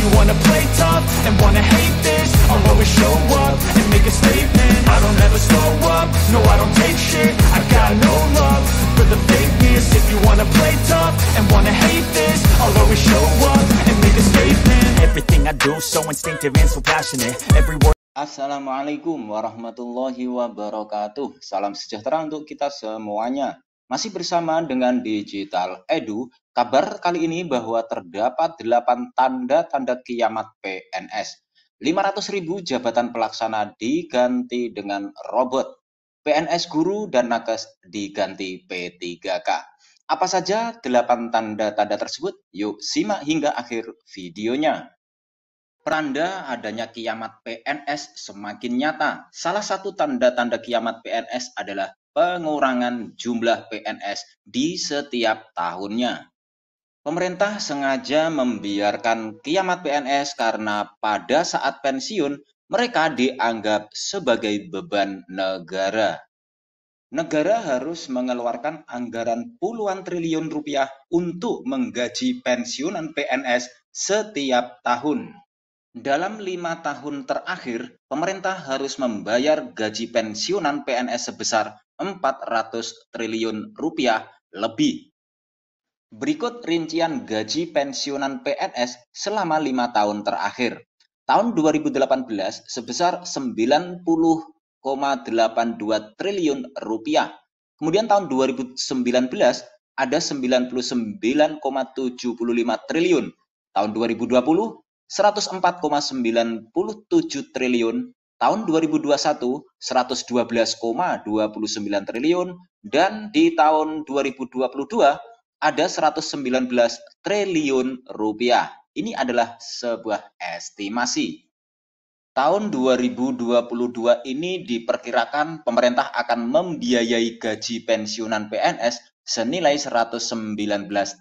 you wanna play tough and wanna hate this, I'll always show up and make a statement. I don't ever slow up, no I don't take shit. I got no love for the fakeness. If you wanna play tough and wanna hate this, I'll always show up and make a statement. Everything I do so instinctive and so passionate. Every word. Assalamualaikum warahmatullahi wabarakatuh. Salam sejahtera untuk kita semuanya. Masih bersama dengan Digital Edu. Kabar kali ini bahwa terdapat 8 tanda-tanda kiamat PNS. 500.000 jabatan pelaksana diganti dengan robot. PNS guru dan nakes diganti P3K. Apa saja 8 tanda-tanda tersebut? Yuk simak hingga akhir videonya. Peranda adanya kiamat PNS semakin nyata. Salah satu tanda-tanda kiamat PNS adalah pengurangan jumlah PNS di setiap tahunnya. Pemerintah sengaja membiarkan kiamat PNS karena pada saat pensiun mereka dianggap sebagai beban negara. Negara harus mengeluarkan anggaran puluhan triliun rupiah untuk menggaji pensiunan PNS setiap tahun. Dalam 5 tahun terakhir, pemerintah harus membayar gaji pensiunan PNS sebesar 400 triliun rupiah lebih. Berikut rincian gaji pensiunan PNS selama 5 tahun terakhir. Tahun 2018 sebesar 90,82 triliun rupiah. Kemudian tahun 2019 ada 99,75 triliun. Tahun 2020 104,97 triliun, tahun 2021 112,29 triliun, dan di tahun 2022 ada 119 triliun rupiah. Ini adalah sebuah estimasi. Tahun 2022 ini diperkirakan pemerintah akan membiayai gaji pensiunan PNS senilai 119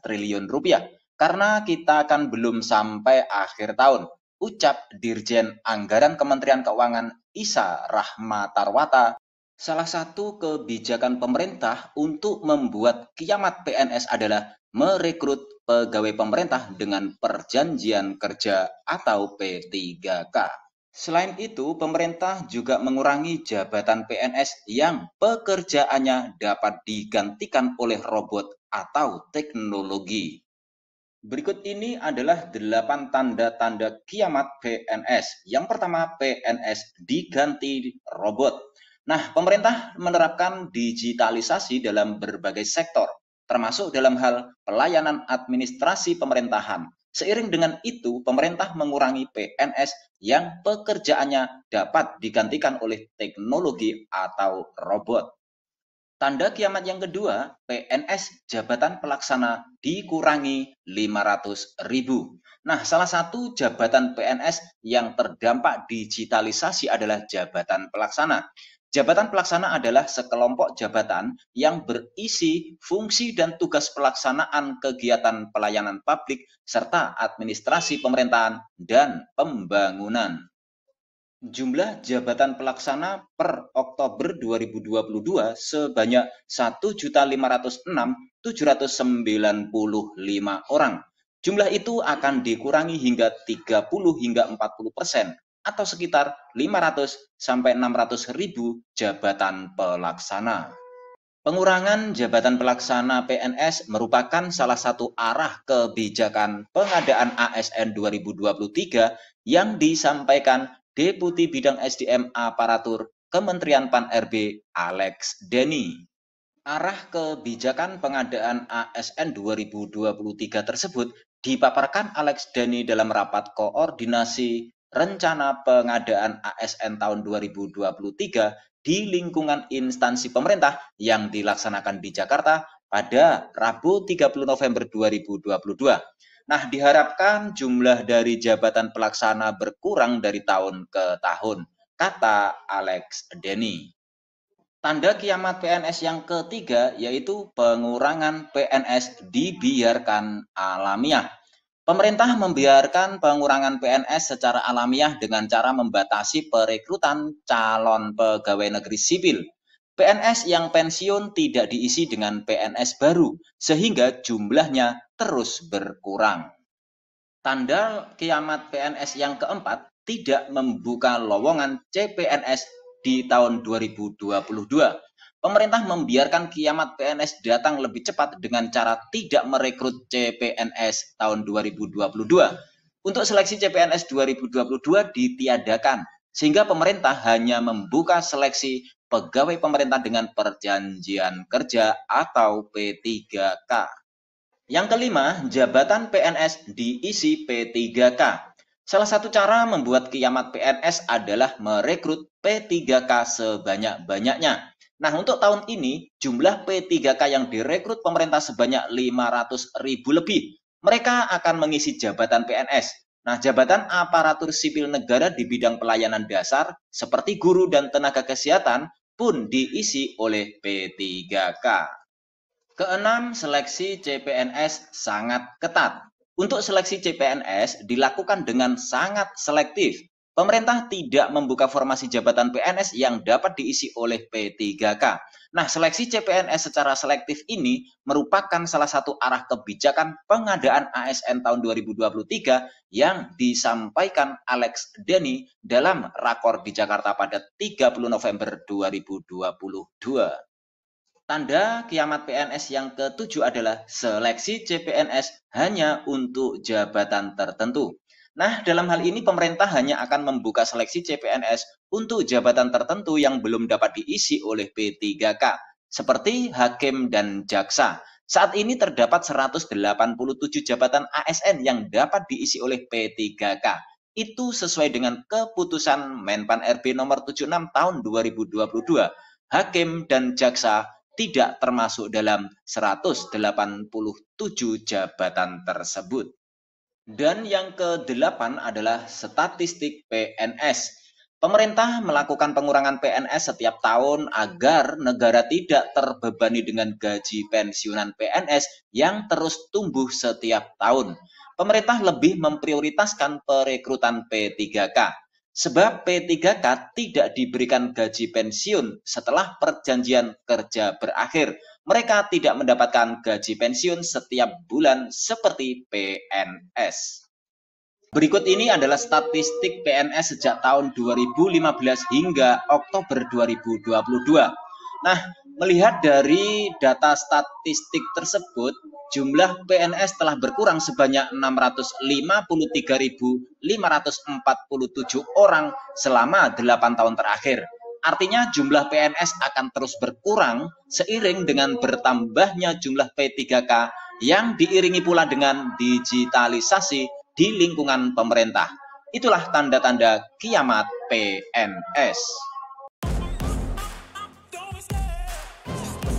triliun rupiah. Karena kita kan belum sampai akhir tahun, ucap Dirjen Anggaran Kementerian Keuangan Isa Rahmatarwata. Salah satu kebijakan pemerintah untuk membuat kiamat PNS adalah merekrut pegawai pemerintah dengan perjanjian kerja atau P3K. Selain itu, pemerintah juga mengurangi jabatan PNS yang pekerjaannya dapat digantikan oleh robot atau teknologi. Berikut ini adalah 8 tanda-tanda kiamat PNS. Yang pertama, PNS diganti robot. Nah, pemerintah menerapkan digitalisasi dalam berbagai sektor, termasuk dalam hal pelayanan administrasi pemerintahan. Seiring dengan itu, pemerintah mengurangi PNS yang pekerjaannya dapat digantikan oleh teknologi atau robot. Tanda kiamat yang kedua, PNS jabatan pelaksana dikurangi 500.000. Nah, salah satu jabatan PNS yang terdampak digitalisasi adalah jabatan pelaksana. Jabatan pelaksana adalah sekelompok jabatan yang berisi fungsi dan tugas pelaksanaan kegiatan pelayanan publik serta administrasi pemerintahan dan pembangunan. Jumlah jabatan pelaksana per Oktober 2022 sebanyak 1.506.795 orang. Jumlah itu akan dikurangi hingga 30 hingga 40% atau sekitar 500 sampai 600 ribu jabatan pelaksana. Pengurangan jabatan pelaksana PNS merupakan salah satu arah kebijakan pengadaan ASN 2023 yang disampaikan Deputi Bidang SDM Aparatur Kementerian Pan-RB Alex Denny. Arah kebijakan pengadaan ASN 2023 tersebut dipaparkan Alex Denny dalam rapat koordinasi rencana pengadaan ASN tahun 2023 di lingkungan instansi pemerintah yang dilaksanakan di Jakarta pada Rabu 30 November 2022. Nah, diharapkan jumlah dari jabatan pelaksana berkurang dari tahun ke tahun, kata Alex Denny. Tanda kiamat PNS yang ketiga yaitu pengurangan PNS dibiarkan alamiah. Pemerintah membiarkan pengurangan PNS secara alamiah dengan cara membatasi perekrutan calon pegawai negeri sipil. PNS yang pensiun tidak diisi dengan PNS baru, sehingga jumlahnya terus berkurang. Tanda kiamat PNS yang keempat, tidak membuka lowongan CPNS di tahun 2022. Pemerintah membiarkan kiamat PNS datang lebih cepat dengan cara tidak merekrut CPNS tahun 2022. Untuk seleksi CPNS 2022 ditiadakan, sehingga pemerintah hanya membuka seleksi pegawai pemerintah dengan perjanjian kerja atau P3K. Yang kelima, jabatan PNS diisi P3K. Salah satu cara membuat kiamat PNS adalah merekrut P3K sebanyak-banyaknya. Nah, untuk tahun ini, jumlah P3K yang direkrut pemerintah sebanyak 500.000 lebih. Mereka akan mengisi jabatan PNS. Nah, jabatan aparatur sipil negara di bidang pelayanan dasar, seperti guru dan tenaga kesehatan, pun diisi oleh P3K. Keenam, seleksi CPNS sangat ketat. Untuk seleksi CPNS dilakukan dengan sangat selektif. Pemerintah tidak membuka formasi jabatan PNS yang dapat diisi oleh P3K. Nah, seleksi CPNS secara selektif ini merupakan salah satu arah kebijakan pengadaan ASN tahun 2023 yang disampaikan Alex Denny dalam rakor di Jakarta pada 30 November 2022. Tanda kiamat PNS yang ketujuh adalah seleksi CPNS hanya untuk jabatan tertentu. Nah, dalam hal ini pemerintah hanya akan membuka seleksi CPNS untuk jabatan tertentu yang belum dapat diisi oleh P3K, seperti hakim dan jaksa. Saat ini terdapat 187 jabatan ASN yang dapat diisi oleh P3K. Itu sesuai dengan keputusan Menpan RB nomor 76 tahun 2022. Hakim dan jaksa tidak termasuk dalam 187 jabatan tersebut. Dan yang ke-8 adalah statistik PNS. Pemerintah melakukan pengurangan PNS setiap tahun agar negara tidak terbebani dengan gaji pensiunan PNS yang terus tumbuh setiap tahun. Pemerintah lebih memprioritaskan perekrutan P3K. Sebab P3K tidak diberikan gaji pensiun setelah perjanjian kerja berakhir. Mereka tidak mendapatkan gaji pensiun setiap bulan seperti PNS. Berikut ini adalah statistik PNS sejak tahun 2015 hingga Oktober 2022. Nah, melihat dari data statistik tersebut, jumlah PNS telah berkurang sebanyak 653.547 orang selama 8 tahun terakhir. Artinya jumlah PNS akan terus berkurang seiring dengan bertambahnya jumlah P3K yang diiringi pula dengan digitalisasi di lingkungan pemerintah. Itulah tanda-tanda kiamat PNS.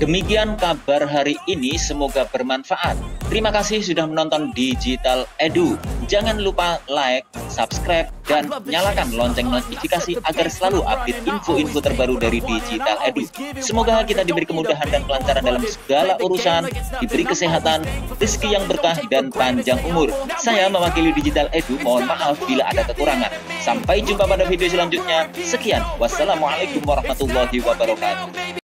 Demikian kabar hari ini, semoga bermanfaat. Terima kasih sudah menonton Digital Edu. Jangan lupa like, subscribe, dan nyalakan lonceng notifikasi agar selalu update info-info terbaru dari Digital Edu. Semoga kita diberi kemudahan dan kelancaran dalam segala urusan, diberi kesehatan, rezeki yang berkah, dan panjang umur. Saya mewakili Digital Edu, mohon maaf bila ada kekurangan. Sampai jumpa pada video selanjutnya. Sekian, wassalamualaikum warahmatullahi wabarakatuh.